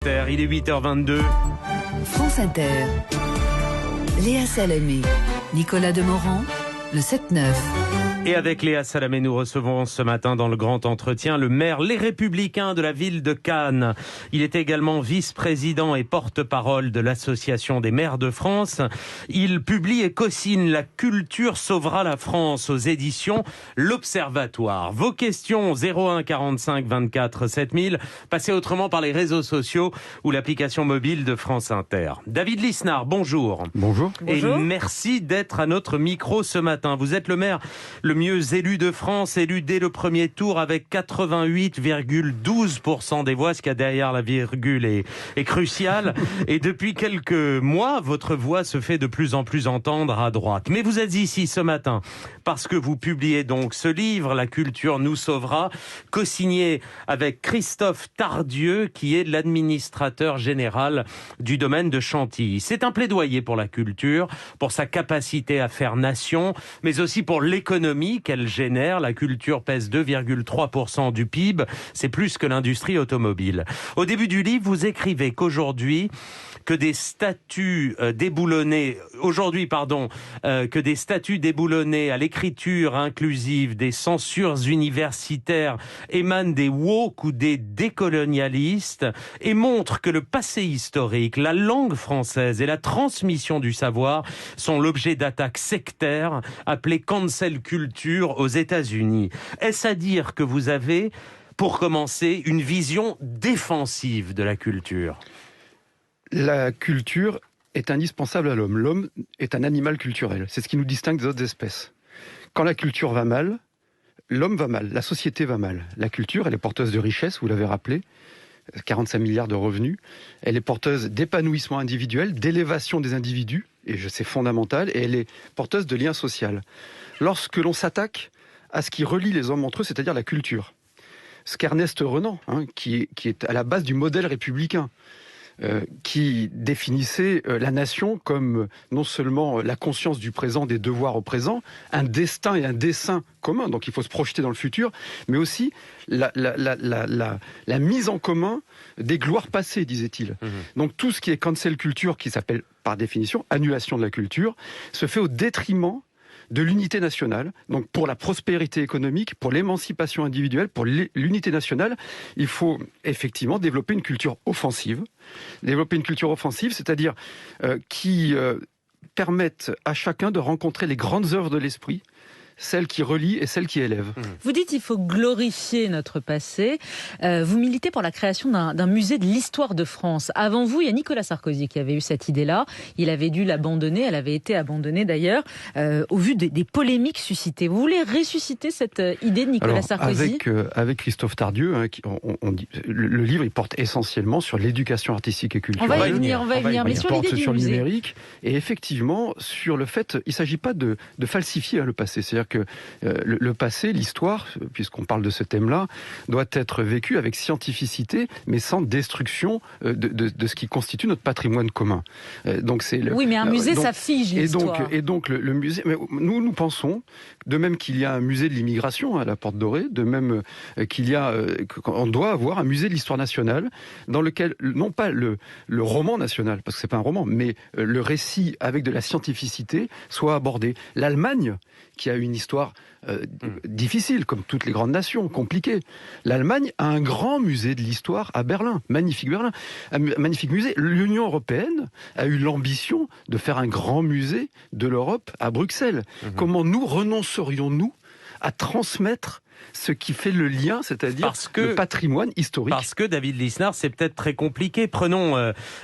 Il est 8h22. France Inter. Léa Salamé, Nicolas Demorand, le 7-9. Et avec Léa Salamé, nous recevons ce matin dans le grand entretien le maire Les Républicains de la ville de Cannes. Il est également vice-président et porte-parole de l'Association des maires de France. Il publie et co-signe La culture sauvera la France aux éditions L'Observatoire. Vos questions 01 45 24 7000, passez autrement par les réseaux sociaux ou l'application mobile de France Inter. David Lisnard, bonjour. Bonjour. Et merci d'être à notre micro ce matin. Vous êtes le maire le mieux élu de France, élu dès le premier tour avec 88,12% des voix, ce qu'il y a derrière la virgule est crucial. Et depuis quelques mois, votre voix se fait de plus en plus entendre à droite. Mais vous êtes ici ce matin parce que vous publiez donc ce livre, La culture nous sauvera, co-signé avec Christophe Tardieu, qui est l'administrateur général du domaine de Chantilly. C'est un plaidoyer pour la culture, pour sa capacité à faire nation, mais aussi pour l'économie qu'elle génère. La culture pèse 2,3% du PIB. C'est plus que l'industrie automobile. Au début du livre, vous écrivez qu'aujourd'hui, que des statuts déboulonnés à l'écriture inclusive, des censures universitaires émanent des woke ou des décolonialistes et montrent que le passé historique, la langue française et la transmission du savoir sont l'objet d'attaques sectaires appelées cancel culture aux États-Unis. Est-ce à dire que vous avez, pour commencer, une vision défensive de la culture ? La culture est indispensable à l'homme. L'homme est un animal culturel. C'est ce qui nous distingue des autres espèces. Quand la culture va mal, l'homme va mal, la société va mal. La culture, elle est porteuse de richesse, vous l'avez rappelé, 45 milliards de revenus. Elle est porteuse d'épanouissement individuel, d'élévation des individus, et c'est fondamental, et elle est porteuse de liens sociaux. Lorsque l'on s'attaque à ce qui relie les hommes entre eux, c'est-à-dire la culture, ce qu'Ernest Renan, qui est à la base du modèle républicain, qui définissait la nation comme non seulement la conscience du présent, des devoirs au présent, un destin et un dessein commun, donc il faut se projeter dans le futur, mais aussi la mise en commun des gloires passées, disait-il. Donc tout ce qui est cancel culture, qui s'appelle par définition annulation de la culture, se fait au détriment de l'unité nationale. Donc pour la prospérité économique, pour l'émancipation individuelle, pour l'unité nationale, il faut effectivement développer une culture offensive. Développer une culture offensive, c'est-à-dire qui permette à chacun de rencontrer les grandes œuvres de l'esprit, celles qui relient et celles qui élèvent. Vous dites qu'il faut glorifier notre passé. Vous militez pour la création d'un musée de l'histoire de France. Avant vous, il y a Nicolas Sarkozy qui avait eu cette idée-là. Il avait dû l'abandonner, elle avait été abandonnée d'ailleurs, au vu des polémiques suscitées. Vous voulez ressusciter cette idée de Nicolas Sarkozy ? Avec Christophe Tardieu, on dit, le livre il porte essentiellement sur l'éducation artistique et culturelle. On va y venir. Mais sur l'idée du le musée. Numérique et effectivement sur le fait, il ne s'agit pas de falsifier le passé. C'est-à-dire que le passé, l'histoire, puisqu'on parle de ce thème-là, doit être vécu avec scientificité, mais sans destruction de ce qui constitue notre patrimoine commun. Oui, mais un musée, ça fige l'histoire. Et donc le musée, mais nous pensons, de même qu'il y a un musée de l'immigration à la Porte Dorée, de même qu'on doit avoir un musée de l'histoire nationale, dans lequel, non pas le roman national, parce que c'est pas un roman, mais le récit avec de la scientificité soit abordé. L'Allemagne, qui a une histoire difficile, comme toutes les grandes nations, compliquée. L'Allemagne a un grand musée de l'histoire à Berlin, magnifique musée. L'Union européenne a eu l'ambition de faire un grand musée de l'Europe à Bruxelles. Comment nous renoncerions-nous à transmettre ce qui fait le lien, c'est-à-dire le patrimoine historique. Parce que, David Lisnard, c'est peut-être très compliqué. Prenons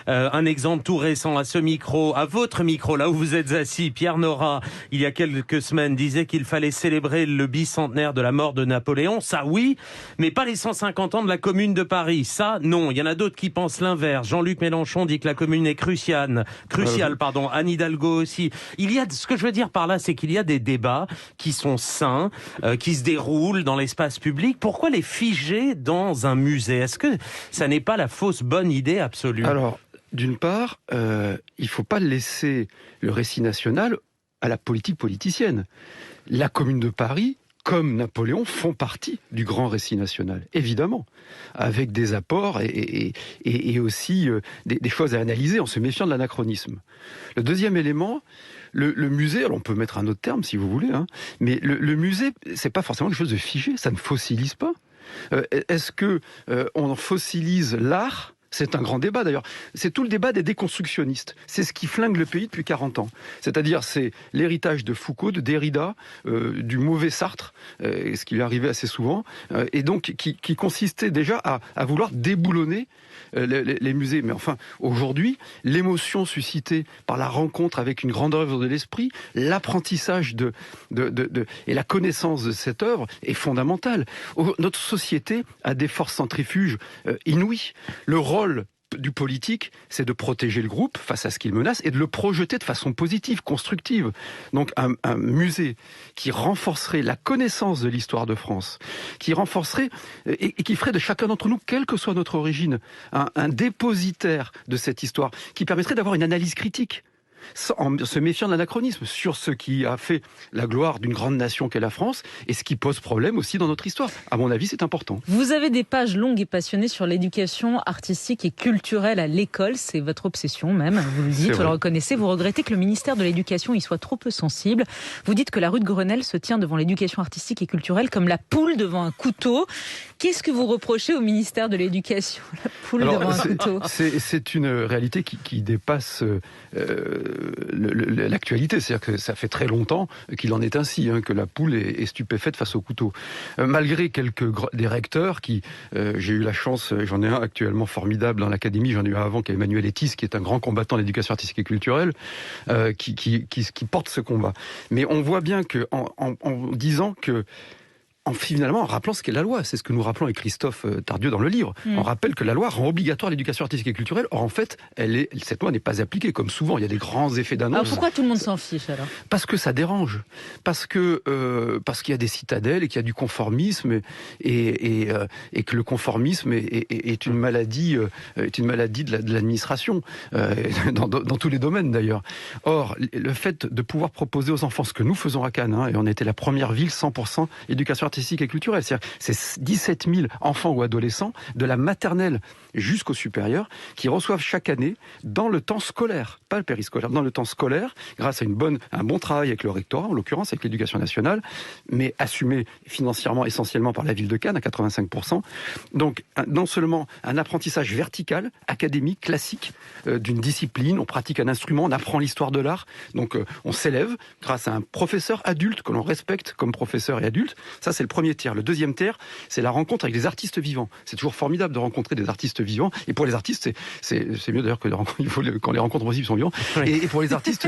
un exemple tout récent à ce micro, à votre micro, là où vous êtes assis. Pierre Nora, il y a quelques semaines, disait qu'il fallait célébrer le bicentenaire de la mort de Napoléon. Ça, oui, mais pas les 150 ans de la Commune de Paris. Ça, non. Il y en a d'autres qui pensent l'inverse. Jean-Luc Mélenchon dit que la Commune est cruciale. Anne Hidalgo aussi. Ce que je veux dire par là, c'est qu'il y a des débats qui sont sains, qui se déroulent dans l'espace public. Pourquoi les figer dans un musée ? Est-ce que ça n'est pas la fausse bonne idée absolue ? Alors, d'une part, il ne faut pas laisser le récit national à la politique politicienne. La Commune de Paris comme Napoléon, font partie du grand récit national, évidemment, avec des apports et aussi des choses à analyser en se méfiant de l'anachronisme. Le deuxième élément, le musée, alors on peut mettre un autre terme si vous voulez, hein, mais le musée, c'est pas forcément quelque chose de figé, ça ne fossilise pas. Est-ce que on fossilise l'art ? C'est un grand débat d'ailleurs. C'est tout le débat des déconstructionnistes. C'est ce qui flingue le pays depuis 40 ans. C'est-à-dire c'est l'héritage de Foucault, de Derrida, du mauvais Sartre, ce qui lui arrivait assez souvent, et donc qui consistait déjà à vouloir déboulonner les musées. Mais enfin, aujourd'hui, l'émotion suscitée par la rencontre avec une grande œuvre de l'esprit, l'apprentissage et la connaissance de cette œuvre est fondamentale. Notre société a des forces centrifuges inouïes. Le rôle du politique, c'est de protéger le groupe face à ce qu'il menace et de le projeter de façon positive, constructive. Donc un musée qui renforcerait la connaissance de l'histoire de France, qui renforcerait et qui ferait de chacun d'entre nous, quelle que soit notre origine, un dépositaire de cette histoire, qui permettrait d'avoir une analyse critique, en se méfiant de l'anachronisme sur ce qui a fait la gloire d'une grande nation qu'est la France et ce qui pose problème aussi dans notre histoire. À mon avis, c'est important. Vous avez des pages longues et passionnées sur l'éducation artistique et culturelle à l'école. C'est votre obsession même, vous le dites, vous le reconnaissez. Vous regrettez que le ministère de l'Éducation y soit trop peu sensible. Vous dites que la rue de Grenelle se tient devant l'éducation artistique et culturelle comme la poule devant un couteau. Qu'est-ce que vous reprochez au ministère de l'Éducation ? La poule devant un couteau. C'est une réalité qui dépasse l'actualité. C'est-à-dire que ça fait très longtemps qu'il en est ainsi, que la poule est stupéfaite face au couteau. Malgré des recteurs qui, j'ai eu la chance, j'en ai un actuellement formidable dans l'académie, j'en ai eu un avant qui est Emmanuel Etis, qui est un grand combattant de l'éducation artistique et culturelle, qui porte ce combat. Mais on voit bien que en disant que finalement, en rappelant ce qu'est la loi, c'est ce que nous rappelons avec Christophe Tardieu dans le livre. On rappelle que la loi rend obligatoire l'éducation artistique et culturelle. Or, en fait, cette loi n'est pas appliquée. Comme souvent, il y a des grands effets d'annonce. Alors pourquoi tout le monde s'en fiche alors ? Parce que ça dérange. Parce qu'il y a des citadelles et qu'il y a du conformisme et que le conformisme est une maladie de l'administration dans tous les domaines d'ailleurs. Or, le fait de pouvoir proposer aux enfants ce que nous faisons à Cannes, et on était la première ville 100% éducation artistique et culturelle. C'est 17 000 enfants ou adolescents, de la maternelle jusqu'au supérieur, qui reçoivent chaque année, dans le temps scolaire, pas le périscolaire, dans le temps scolaire, grâce à un bon travail avec le rectorat, en l'occurrence avec l'éducation nationale, mais assumé financièrement essentiellement par la ville de Cannes à 85%. Donc, non seulement un apprentissage vertical, académique, classique, d'une discipline, on pratique un instrument, on apprend l'histoire de l'art, donc on s'élève grâce à un professeur adulte que l'on respecte comme professeur et adulte. Ça, c'est le premier tiers. Le deuxième tiers, c'est la rencontre avec des artistes vivants. C'est toujours formidable de rencontrer des artistes vivants. Et pour les artistes, c'est mieux d'ailleurs que quand les rencontres possibles sont vivants. Oui. Et pour les artistes,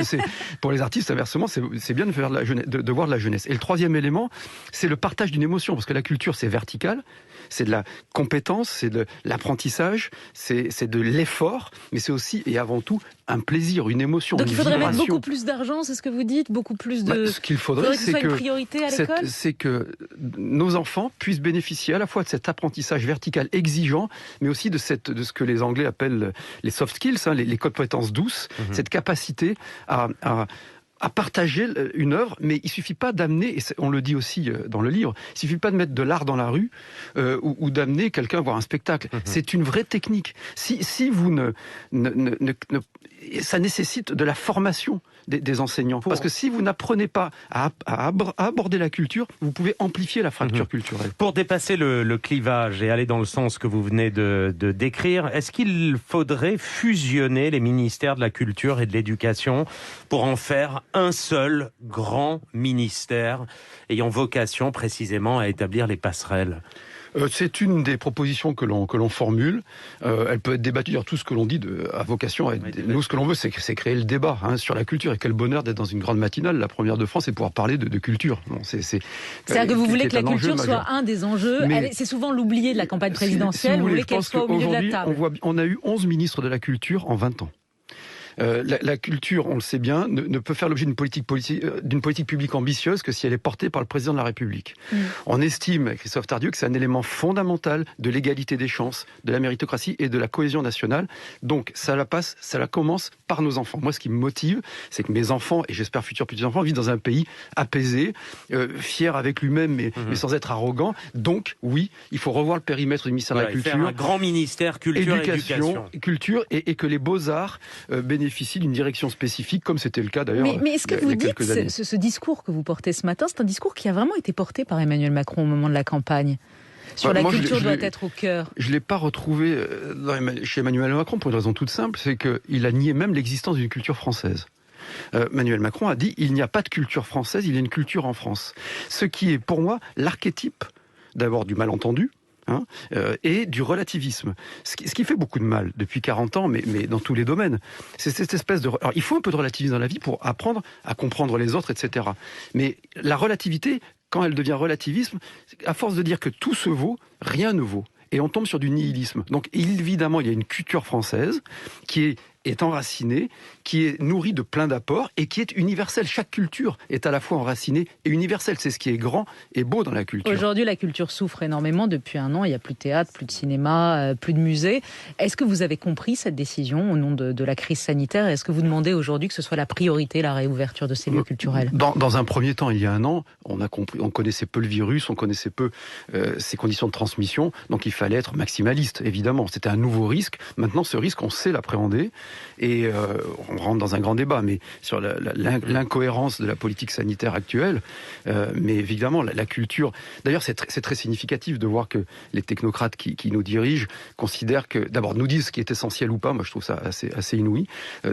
inversement, c'est bien de voir de la jeunesse. Et le troisième élément, c'est le partage d'une émotion, parce que la culture, c'est vertical, c'est de la compétence, c'est de l'apprentissage, c'est de l'effort, mais c'est aussi et avant tout un plaisir, une émotion. Donc il faudrait mettre beaucoup plus d'argent, c'est ce que vous dites, beaucoup plus de. Ce qu'il faudrait, c'est que une priorité à l'école. C'est que nos enfants puissent bénéficier à la fois de cet apprentissage vertical exigeant, mais aussi de ce que les Anglais appellent les soft skills, les compétences douces, cette capacité à partager une œuvre, mais il suffit pas d'amener, et on le dit aussi dans le livre, il suffit pas de mettre de l'art dans la rue ou d'amener quelqu'un voir un spectacle. C'est une vraie technique. Si vous ça nécessite de la formation des enseignants. Parce que si vous n'apprenez pas à aborder la culture, vous pouvez amplifier la fracture culturelle. Pour dépasser le clivage et aller dans le sens que vous venez de décrire, est-ce qu'il faudrait fusionner les ministères de la culture et de l'éducation pour en faire un seul grand ministère ayant vocation précisément à établir les passerelles ? C'est une des propositions que l'on formule. Elle peut être débattue. Tout ce que l'on dit a vocation à être... Nous, ce que l'on veut, c'est créer le débat sur la culture. Et quel bonheur d'être dans une grande matinale, la première de France, et pouvoir parler de culture. C'est-à-dire que vous voulez que la culture soit un des enjeux. C'est souvent l'oublié de la campagne présidentielle. Vous voulez qu'elle soit au milieu de la table. On a eu 11 ministres de la culture en 20 ans. La culture, on le sait bien, ne peut faire l'objet d'une politique publique ambitieuse que si elle est portée par le président de la République. On estime, Christophe Tardieu, que c'est un élément fondamental de l'égalité des chances, de la méritocratie et de la cohésion nationale. Donc ça commence par nos enfants. Moi, ce qui me motive, c'est que mes enfants, et j'espère futurs petits-enfants, vivent dans un pays apaisé, fier avec lui-même, mais sans être arrogant. Donc, oui, il faut revoir le périmètre du ministère de la Culture. Faire un grand ministère éducation. Culture et que les beaux-arts bénéficient d'une direction spécifique, comme c'était le cas d'ailleurs. Mais est-ce que vous dites, ce discours que vous portez ce matin, c'est un discours qui a vraiment été porté par Emmanuel Macron au moment de la campagne ? Sur la culture doit être au cœur. Je ne l'ai pas retrouvé chez Emmanuel Macron pour une raison toute simple, c'est qu'il a nié même l'existence d'une culture française. Emmanuel Macron a dit il n'y a pas de culture française, il y a une culture en France. Ce qui est pour moi l'archétype d'abord du malentendu, et du relativisme. Ce qui fait beaucoup de mal depuis 40 ans, mais dans tous les domaines. C'est cette espèce de... Alors, il faut un peu de relativisme dans la vie pour apprendre à comprendre les autres, etc. Mais la relativité, quand elle devient relativisme, à force de dire que tout se vaut, rien ne vaut. Et on tombe sur du nihilisme. Donc évidemment, il y a une culture française qui est enracinée, qui est nourrie de plein d'apports et qui est universelle. Chaque culture est à la fois enracinée et universelle. C'est ce qui est grand et beau dans la culture. Aujourd'hui, la culture souffre énormément. Depuis un an, il n'y a plus de théâtre, plus de cinéma, plus de musée. Est-ce que vous avez compris cette décision au nom de la crise sanitaire ? Est-ce que vous demandez aujourd'hui que ce soit la priorité, la réouverture de ces lieux culturels ? Dans un premier temps, il y a un an, on connaissait peu le virus, on connaissait peu ses conditions de transmission, donc il fallait être maximaliste, évidemment. C'était un nouveau risque. Maintenant, ce risque, on sait l'appréhender. Et on rentre dans un grand débat, mais sur l'incohérence de la politique sanitaire actuelle. Mais évidemment, la culture... D'ailleurs, c'est très significatif de voir que les technocrates qui nous dirigent considèrent que... D'abord, nous disent ce qui est essentiel ou pas, moi je trouve ça assez inouï,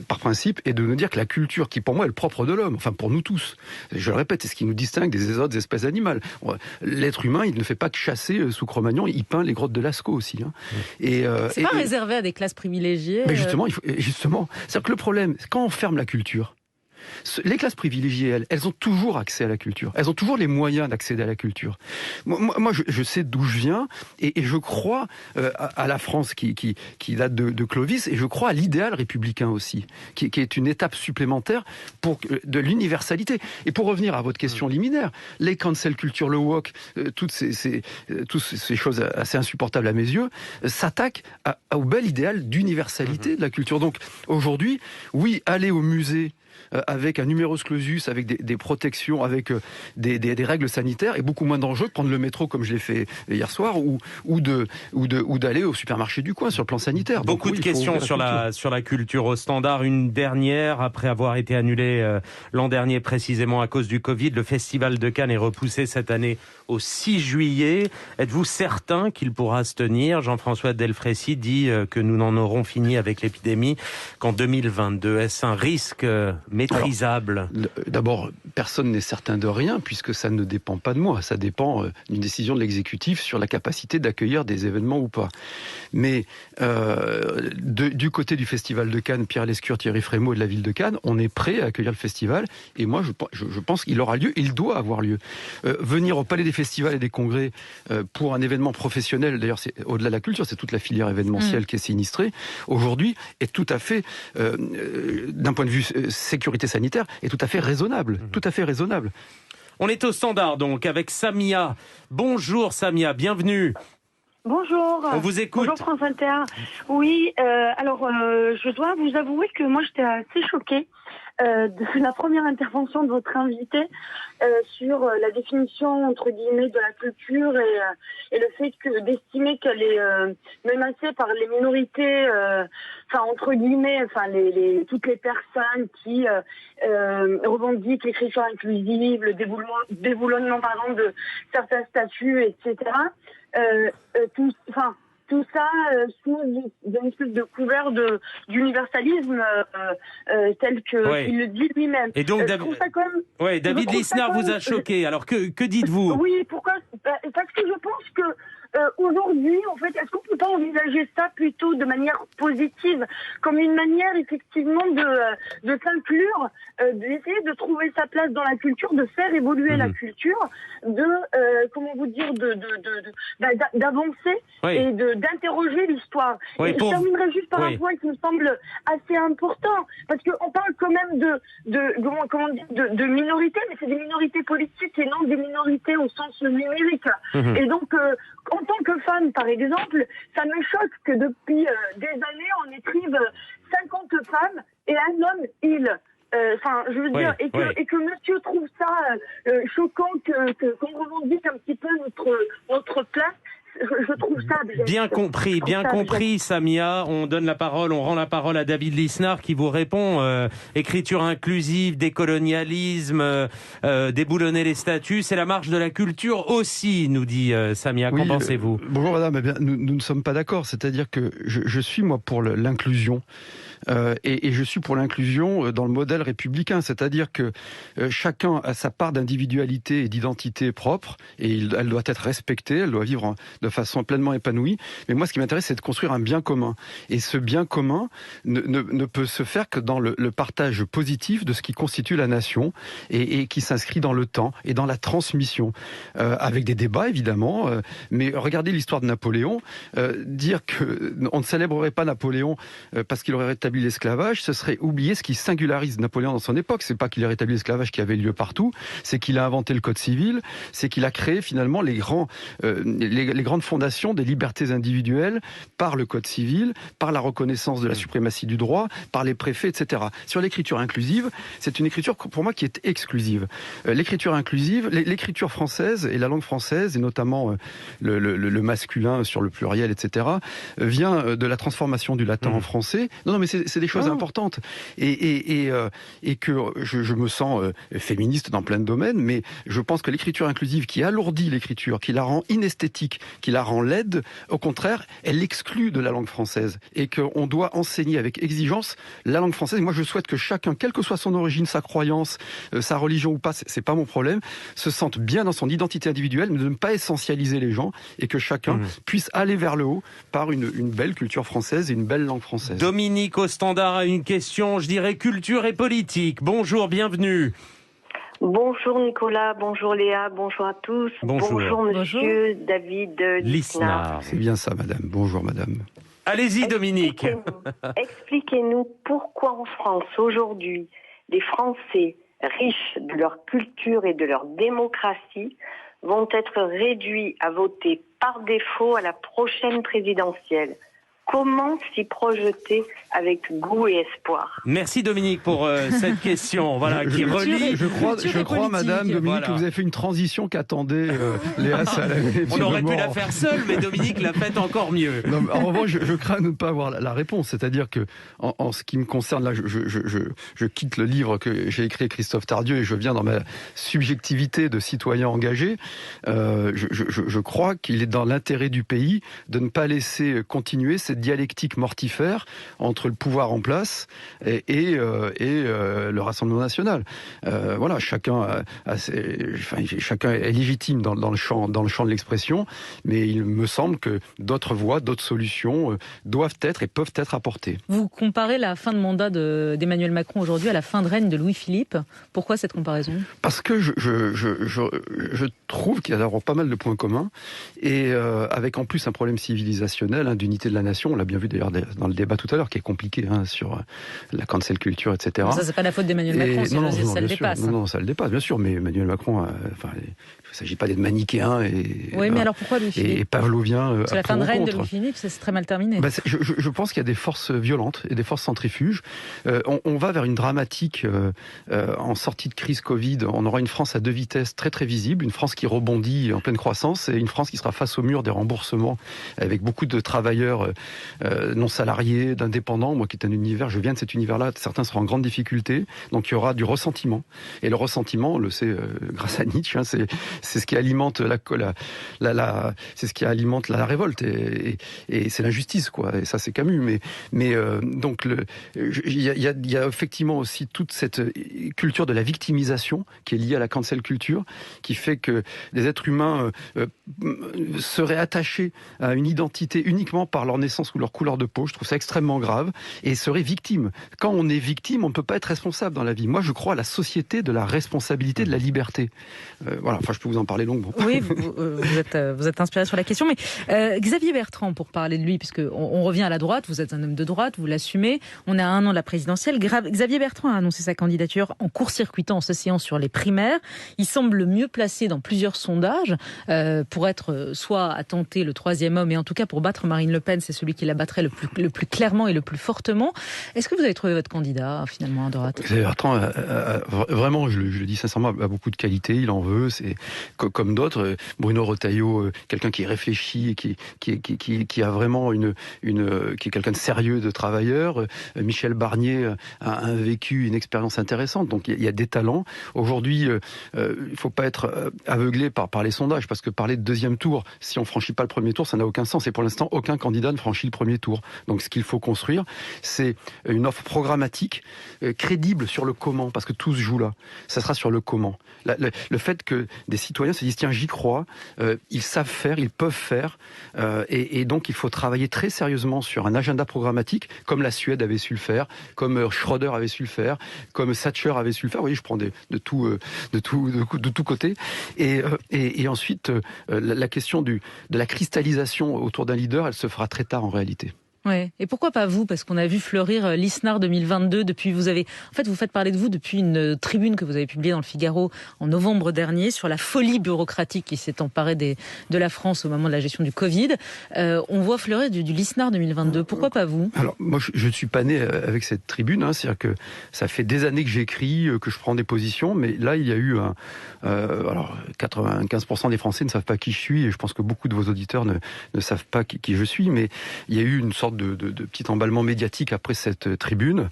par principe, et de nous dire que la culture, qui pour moi est le propre de l'homme, enfin pour nous tous, je le répète, c'est ce qui nous distingue des autres espèces animales. L'être humain, il ne fait pas que chasser sous Cro-Magnon, il peint les grottes de Lascaux aussi. C'est pas réservé à des classes privilégiées. Mais justement, c'est-à-dire que le problème, quand on ferme la culture, les classes privilégiées, elles ont toujours accès à la culture. Elles ont toujours les moyens d'accéder à la culture. Moi je sais d'où je viens et je crois à la France qui date de Clovis, et je crois à l'idéal républicain aussi, qui est une étape supplémentaire de l'universalité. Et pour revenir à votre question liminaire, les cancel culture, le woke, toutes ces choses assez insupportables à mes yeux, s'attaquent au bel idéal d'universalité de la culture. Donc aujourd'hui, oui, aller au musée avec un numerus clausus, avec des protections, avec des règles sanitaires, est beaucoup moins dangereux que prendre le métro comme je l'ai fait hier soir, ou d'aller au supermarché du coin sur le plan sanitaire. Beaucoup de questions sur la culture au Standard. Une dernière, après avoir été annulé l'an dernier précisément à cause du Covid, le Festival de Cannes est repoussé cette année au 6 juillet. Êtes-vous certain qu'il pourra se tenir ? Jean-François Delfraissy dit que nous n'en aurons fini avec l'épidémie qu'en 2022. Est-ce un risque maîtrisable ? Alors, d'abord, personne n'est certain de rien, puisque ça ne dépend pas de moi. Ça dépend d'une décision de l'exécutif sur la capacité d'accueillir des événements ou pas. Mais du côté du Festival de Cannes, Pierre Lescure, Thierry Frémaux et de la ville de Cannes, on est prêt à accueillir le festival. Et moi, je pense qu'il aura lieu, il doit avoir lieu. Venir au Palais des Festivals et des Congrès pour un événement professionnel, d'ailleurs, c'est au-delà de la culture, c'est toute la filière événementielle qui est sinistrée, aujourd'hui, est tout à fait, d'un point de vue sécurité sanitaire, est tout à fait raisonnable. Tout à fait raisonnable. On est au Standard donc avec Samia. Bonjour Samia, bienvenue. Bonjour. On vous écoute. Bonjour France Inter. Oui, je dois vous avouer que moi j'étais assez choquée de la première intervention de votre invité sur la définition entre guillemets de la culture et le fait d'estimer qu'elle est menacée par les minorités, entre guillemets, toutes les personnes qui revendiquent l'écriture inclusive, le déboulonnement par exemple de certains statuts, etc. Tout ça sous une espèce de couvert d'universalisme tel qu'il le dit lui-même. Et donc, David Lisnard vous a choqué. Alors, que dites-vous ? Oui, pourquoi ? Parce que je pense que aujourd'hui, en fait, est-ce qu'on peut pas envisager ça plutôt de manière positive, comme une manière effectivement de s'inclure, d'essayer de trouver sa place dans la culture, de faire évoluer la culture, d'avancer et d'interroger l'histoire. Oui, je terminerai juste par un point qui me semble assez important, parce qu'on parle quand même de minorités, mais c'est des minorités politiques et non des minorités au sens numérique. Et donc, en tant que femme, par exemple, ça me choque que depuis des années, on écrive 50 femmes et un homme, il. Je veux dire, et que monsieur trouve ça choquant qu'on revendique un petit peu notre place. Je trouve ça bien compris, Samia. On rend la parole à David Lisnard qui vous répond. Écriture inclusive, décolonialisme, déboulonner les statuts, c'est la marche de la culture aussi, nous dit Samia. Qu'en pensez-vous ? Bonjour madame, nous ne sommes pas d'accord. C'est-à-dire que je suis moi pour l'inclusion. Et je suis pour l'inclusion dans le modèle républicain, c'est-à-dire que chacun a sa part d'individualité et d'identité propre, et elle doit être respectée, elle doit vivre de façon pleinement épanouie. Mais moi, ce qui m'intéresse, c'est de construire un bien commun. Et ce bien commun ne peut se faire que dans le partage positif de ce qui constitue la nation et qui s'inscrit dans le temps et dans la transmission, avec des débats évidemment. Mais regardez l'histoire de Napoléon. Dire qu'on ne célébrerait pas Napoléon parce qu'il aurait rétabli l'esclavage, ce serait oublier ce qui singularise Napoléon dans son époque. C'est pas qu'il a rétabli l'esclavage qui avait lieu partout, c'est qu'il a inventé le code civil, c'est qu'il a créé finalement les grandes fondations des libertés individuelles par le code civil, par la reconnaissance de la suprématie du droit, par les préfets, etc. Sur l'écriture inclusive, c'est une écriture pour moi qui est exclusive. L'écriture inclusive, l'écriture française et la langue française, et notamment le masculin sur le pluriel, etc., vient de la transformation du latin en français. Non, mais c'est des choses importantes et que je me sens féministe dans plein de domaines, mais je pense que l'écriture inclusive qui alourdit l'écriture, qui la rend inesthétique, qui la rend laide, au contraire, elle l'exclut de la langue française et qu'on doit enseigner avec exigence la langue française. Et moi, je souhaite que chacun, quelle que soit son origine, sa croyance, sa religion ou pas, c'est pas mon problème, se sente bien dans son identité individuelle, mais de ne pas essentialiser les gens et que chacun puisse aller vers le haut par une belle culture française et une belle langue française. Dominique au standard a une question, je dirais culture et politique. Bonjour, bienvenue. Bonjour Nicolas, bonjour Léa, bonjour à tous. Bonjour monsieur David Lisnard. C'est bien ça madame, bonjour madame. Allez-y Dominique. Expliquez-nous pourquoi en France aujourd'hui, les Français riches de leur culture et de leur démocratie vont être réduits à voter par défaut à la prochaine présidentielle. Comment s'y projeter avec goût et espoir ? Merci Dominique pour cette question. Voilà, qui relie. Je crois, Madame Dominique, que vous avez fait une transition qu'attendait Léa Salamé. On aurait pu la faire seule, mais Dominique l'a faite encore mieux. Non, en revanche, je crains de ne pas avoir la réponse. C'est-à-dire que, en ce qui me concerne, là, je quitte le livre que j'ai écrit Christophe Tardieu et je viens dans ma subjectivité de citoyen engagé. Je crois qu'il est dans l'intérêt du pays de ne pas laisser continuer cette dialectique mortifère entre le pouvoir en place et le Rassemblement national. Voilà, chacun est légitime dans le champ de l'expression, mais il me semble que d'autres voies, d'autres solutions doivent être et peuvent être apportées. Vous comparez la fin de mandat d'Emmanuel Macron aujourd'hui à la fin de règne de Louis-Philippe. Pourquoi cette comparaison ? Parce que je trouve qu'il y a d'abord pas mal de points communs et avec en plus un problème civilisationnel, d'unité de la nation. On l'a bien vu d'ailleurs dans le débat tout à l'heure, qui est compliqué sur la cancel culture, etc. Ça, c'est pas la faute d'Emmanuel Macron, ça le dépasse. Non, ça le dépasse, bien sûr, mais Emmanuel Macron, il ne s'agit pas d'être manichéen oui, mais alors pourquoi Louis-Philippe et pavlovien. C'est la fin de règne de Louis-Philippe, c'est très mal terminé. Je pense qu'il y a des forces violentes et des forces centrifuges. On va vers une dramatique en sortie de crise Covid. On aura une France à deux vitesses très très visible, une France qui rebondit en pleine croissance et une France qui sera face au mur des remboursements avec beaucoup de travailleurs non salariés, d'indépendants. Moi qui est un univers, je viens de cet univers-là, certains seront en grande difficulté, donc il y aura du ressentiment. Et le ressentiment, on le sait grâce à Nietzsche, c'est ce qui alimente c'est ce qui alimente la révolte et c'est l'injustice, quoi. Et ça, c'est Camus. Mais donc il y a effectivement aussi toute cette culture de la victimisation qui est liée à la cancel culture, qui fait que des êtres humains seraient attachés à une identité uniquement par leur naissance ou leur couleur de peau. Je trouve ça extrêmement grave et seraient victimes. Quand on est victime, on ne peut pas être responsable dans la vie. Moi, je crois à la société de la responsabilité, de la liberté. Voilà. Enfin, je peux vous en parler longuement. Oui, vous êtes inspiré sur la question, mais Xavier Bertrand, pour parler de lui, puisque on revient à la droite, vous êtes un homme de droite, vous l'assumez. On est à 1 an de la présidentielle. Xavier Bertrand a annoncé sa candidature en court-circuitant, en s'asseyant sur les primaires. Il semble le mieux placé dans plusieurs sondages pour être soit à tenter le 3e homme, et en tout cas pour battre Marine Le Pen, c'est celui qui la battrait le plus clairement et le plus fortement. Est-ce que vous avez trouvé votre candidat finalement à droite? Xavier Bertrand, vraiment, je le dis sincèrement, a beaucoup de qualités. Il en veut. C'est comme d'autres. Bruno Retailleau, quelqu'un qui réfléchit et qui a vraiment qui est quelqu'un de sérieux, de travailleur. Michel Barnier a un vécu, une expérience intéressante. Donc il y a des talents. Aujourd'hui, il faut pas être aveuglé par les sondages, parce que parler de deuxième tour, si on franchit pas le premier tour, ça n'a aucun sens. Et pour l'instant, aucun candidat ne franchit le premier tour. Donc ce qu'il faut construire, c'est une offre programmatique crédible sur le comment, parce que tout se joue là. Ça sera sur le comment. Le fait que des citoyens se disent tiens, j'y crois, ils savent faire, ils peuvent faire, et donc il faut travailler très sérieusement sur un agenda programmatique, comme la Suède avait su le faire, comme Schröder avait su le faire, comme Thatcher avait su le faire. Vous voyez, je prends de tout côté. Et ensuite, la question de la cristallisation autour d'un leader, elle se fera très tard en réalité. Ouais. Et pourquoi pas vous? Parce qu'on a vu fleurir l'ISNAR 2022 depuis. Vous faites parler de vous depuis une tribune que vous avez publiée dans le Figaro en novembre dernier sur la folie bureaucratique qui s'est emparée de la France au moment de la gestion du Covid. On voit fleurir du l'ISNAR 2022. Pourquoi pas vous? Alors moi, je suis pas né avec cette tribune. C'est-à-dire que ça fait des années que j'écris, que je prends des positions, mais là il y a eu alors 95% des Français ne savent pas qui je suis, et je pense que beaucoup de vos auditeurs ne savent pas qui je suis, mais il y a eu une sorte de petit emballement médiatique après cette tribune,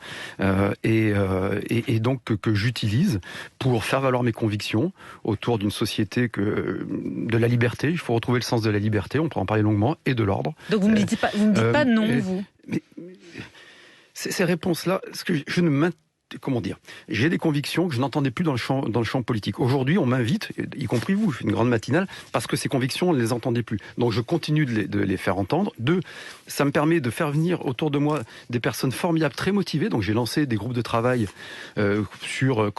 et donc que j'utilise pour faire valoir mes convictions autour d'une société de la liberté. Il faut retrouver le sens de la liberté, on pourra en parler longuement, et de l'ordre. Donc vous ne me dites pas non, vous. Mais ces réponses-là, comment dire, j'ai des convictions que je n'entendais plus dans le champ politique. Aujourd'hui, on m'invite, y compris vous, je fais une grande matinale, parce que ces convictions, on ne les entendait plus. Donc je continue de les faire entendre. 2, ça me permet de faire venir autour de moi des personnes formidables, très motivées. Donc j'ai lancé des groupes de travail sur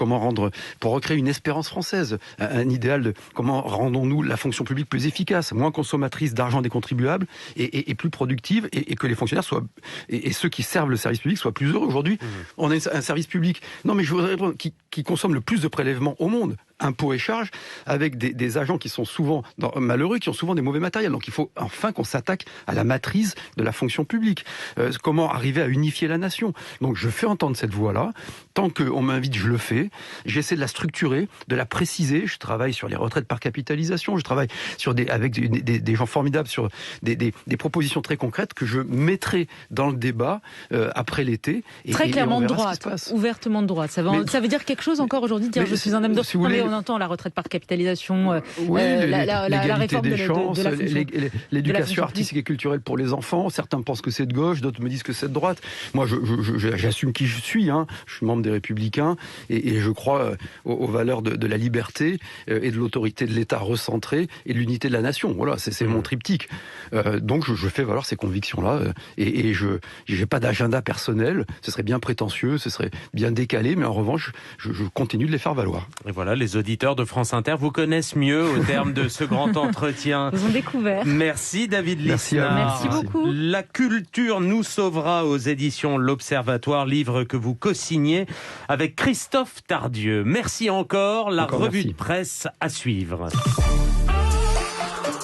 pour recréer une espérance française, un idéal de comment rendons-nous la fonction publique plus efficace, moins consommatrice d'argent des contribuables et plus productive, et que les fonctionnaires soient, et ceux qui servent le service public soient plus heureux. Aujourd'hui, on a un service public. Non, mais je voudrais répondre, qui consomme le plus de prélèvements au monde, impôts et charges, avec des agents qui sont souvent malheureux, qui ont souvent des mauvais matériels. Donc il faut enfin qu'on s'attaque à la matrice de la fonction publique. Comment arriver à unifier la nation? Donc je fais entendre cette voix-là. Tant qu'on m'invite, je le fais. J'essaie de la structurer, de la préciser. Je travaille sur les retraites par capitalisation. Je travaille avec des gens formidables sur des propositions très concrètes que je mettrai dans le débat après l'été. Très clairement de droite, ouvertement de droite. Ça veut dire quelque chose encore aujourd'hui de dire je suis un homme de droite. On entend la retraite par capitalisation, la réforme des chances, de la fonction, l'éducation artistique et culturelle pour les enfants. Certains pensent que c'est de gauche, d'autres me disent que c'est de droite. Moi, j'assume qui je suis. Je suis membre des Républicains et je crois aux valeurs de la liberté et de l'autorité de l'État recentré et de l'unité de la nation. Voilà, c'est mon triptyque. Donc, je fais valoir ces convictions-là et je n'ai pas d'agenda personnel. Ce serait bien prétentieux, ce serait bien décalé, mais en revanche, je continue de les faire valoir. Et voilà, les auditeurs de France Inter vous connaissent mieux au terme de ce grand entretien. Vous ont découvert. Merci David Lisnard. Merci beaucoup. La culture nous sauvera aux éditions L'Observatoire, livre que vous co-signez avec Christophe Tardieu. Merci encore. La revue de presse à suivre.